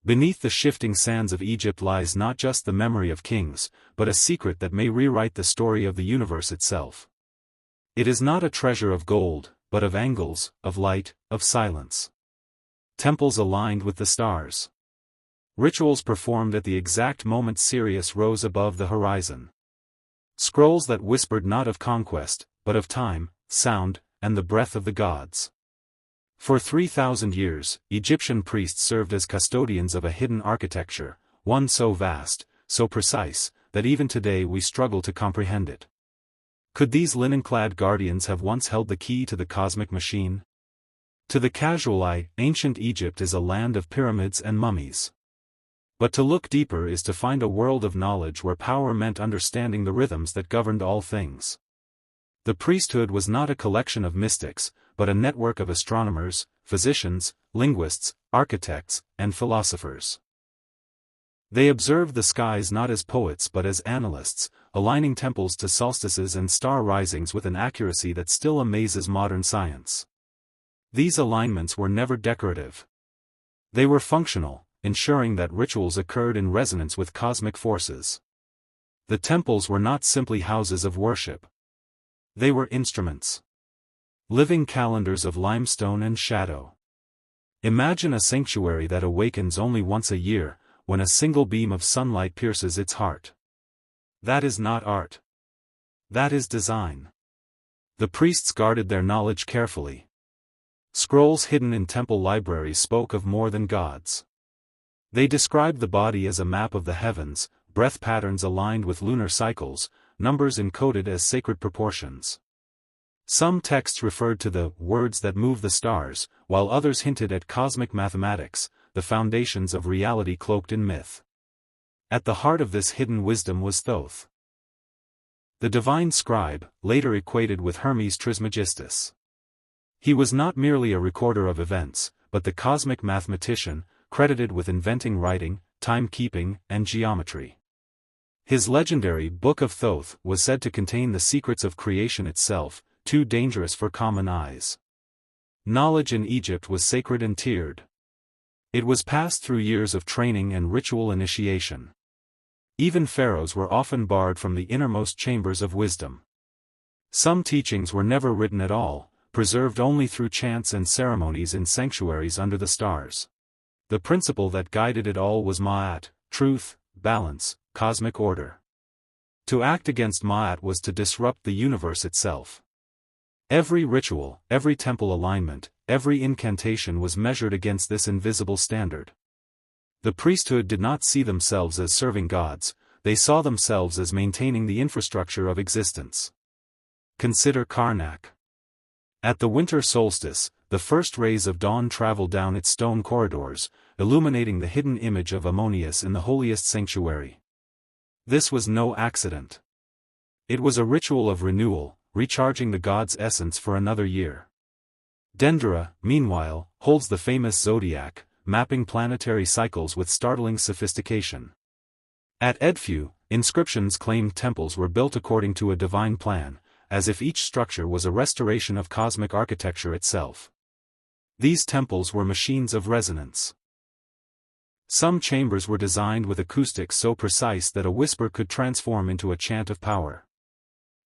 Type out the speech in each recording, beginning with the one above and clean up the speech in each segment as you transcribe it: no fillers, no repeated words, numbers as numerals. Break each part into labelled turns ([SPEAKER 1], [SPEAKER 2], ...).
[SPEAKER 1] Beneath the shifting sands of Egypt lies not just the memory of kings, but a secret that may rewrite the story of the universe itself. It is not a treasure of gold, but of angles, of light, of silence. Temples aligned with the stars. Rituals performed at the exact moment Sirius rose above the horizon. Scrolls that whispered not of conquest, but of time, sound, and the breath of the gods. For 3,000 years, Egyptian priests served as custodians of a hidden architecture, one so vast, so precise, that even today we struggle to comprehend it. Could these linen-clad guardians have once held the key to the cosmic machine? To the casual eye, ancient Egypt is a land of pyramids and mummies. But to look deeper is to find a world of knowledge where power meant understanding the rhythms that governed all things. The priesthood was not a collection of mystics, but a network of astronomers, physicians, linguists, architects, and philosophers. They observed the skies not as poets but as analysts, aligning temples to solstices and star risings with an accuracy that still amazes modern science. These alignments were never decorative. They were functional, ensuring that rituals occurred in resonance with cosmic forces. The temples were not simply houses of worship. They were instruments. Living calendars of limestone and shadow. Imagine a sanctuary that awakens only once a year, when a single beam of sunlight pierces its heart. That is not art. That is design. The priests guarded their knowledge carefully. Scrolls hidden in temple libraries spoke of more than gods. They described the body as a map of the heavens, breath patterns aligned with lunar cycles, numbers encoded as sacred proportions. Some texts referred to the words that move the stars, while others hinted at cosmic mathematics, the foundations of reality cloaked in myth. At the heart of this hidden wisdom was Thoth, the divine scribe, later equated with Hermes Trismegistus. He was not merely a recorder of events, but the cosmic mathematician, credited with inventing writing, timekeeping, and geometry. His legendary Book of Thoth was said to contain the secrets of creation itself, too dangerous for common eyes. Knowledge in Egypt was sacred and tiered. It was passed through years of training and ritual initiation. Even pharaohs were often barred from the innermost chambers of wisdom. Some teachings were never written at all, preserved only through chants and ceremonies in sanctuaries under the stars. The principle that guided it all was Ma'at, truth, balance, cosmic order. To act against Ma'at was to disrupt the universe itself. Every ritual, every temple alignment, every incantation was measured against this invisible standard. The priesthood did not see themselves as serving gods, they saw themselves as maintaining the infrastructure of existence. Consider Karnak. At the winter solstice, the first rays of dawn traveled down its stone corridors, illuminating the hidden image of Ammonius in the holiest sanctuary. This was no accident. It was a ritual of renewal, recharging the god's essence for another year. Dendera, meanwhile, holds the famous zodiac, mapping planetary cycles with startling sophistication. At Edfu, inscriptions claimed temples were built according to a divine plan, as if each structure was a restoration of cosmic architecture itself. These temples were machines of resonance. Some chambers were designed with acoustics so precise that a whisper could transform into a chant of power.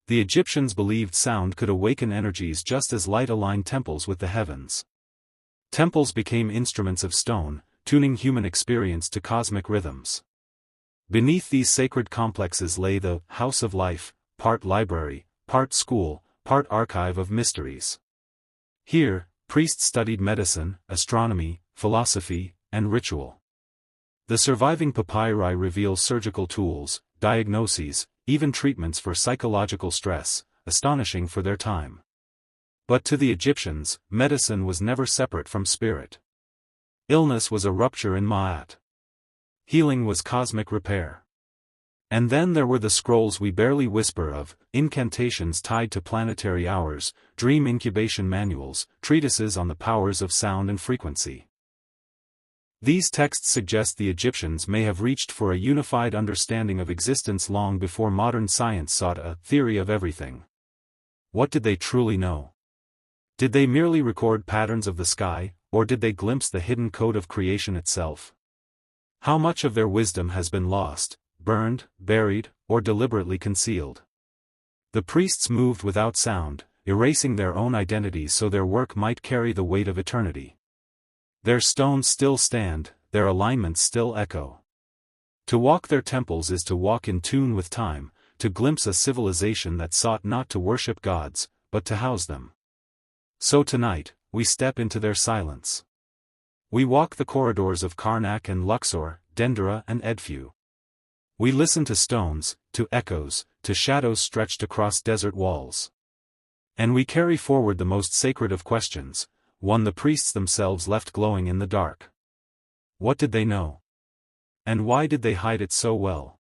[SPEAKER 1] The Egyptians believed sound could awaken energies just as light aligned temples with the heavens. Temples became instruments of stone, tuning human experience to cosmic rhythms. Beneath these sacred complexes lay the house of life, part library, part school, part archive of mysteries. Here, priests studied medicine, astronomy, philosophy, and ritual. The surviving papyri reveal surgical tools, diagnoses, even treatments for psychological stress, astonishing for their time. But to the Egyptians, medicine was never separate from spirit. Illness was a rupture in Ma'at. Healing was cosmic repair. And then there were the scrolls we barely whisper of, incantations tied to planetary hours, dream incubation manuals, treatises on the powers of sound and frequency. These texts suggest the Egyptians may have reached for a unified understanding of existence long before modern science sought a theory of everything. What did they truly know? Did they merely record patterns of the sky, or did they glimpse the hidden code of creation itself? How much of their wisdom has been lost, burned, buried, or deliberately concealed? The priests moved without sound, erasing their own identities so their work might carry the weight of eternity. Their stones still stand, their alignments still echo. To walk their temples is to walk in tune with time, to glimpse a civilization that sought not to worship gods, but to house them. So tonight, we step into their silence. We walk the corridors of Karnak and Luxor, Dendera and Edfu. We listen to stones, to echoes, to shadows stretched across desert walls. And we carry forward the most sacred of questions, one the priests themselves left glowing in the dark. What did they know? And why did they hide it so well?